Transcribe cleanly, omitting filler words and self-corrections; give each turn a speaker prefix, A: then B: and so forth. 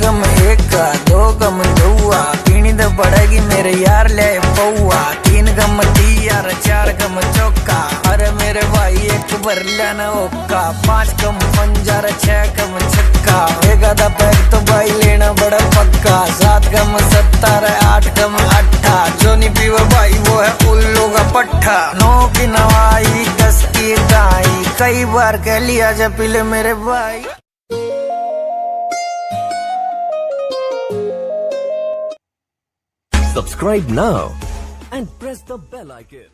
A: गम एक का, दो गम दुआ, पीनी तो पड़ेगी मेरे यार ले पौआ। तीन गम यार, चार गम चौका, अरे मेरे भाई एक भर लेना ओका। पांच गम पंजर, छह गम छक्का, एक आधा पैक तो भाई लेना बड़ा पक्का। सात गम 70, आठ गम अट्ठा, जो नहीं पीवा भाई वो है उल्लू का पट्ठा। नौ की नवाई, 10 की गाई, कई बार कह लिया जा पीले मेरे भाई।
B: Subscribe now and press the bell icon.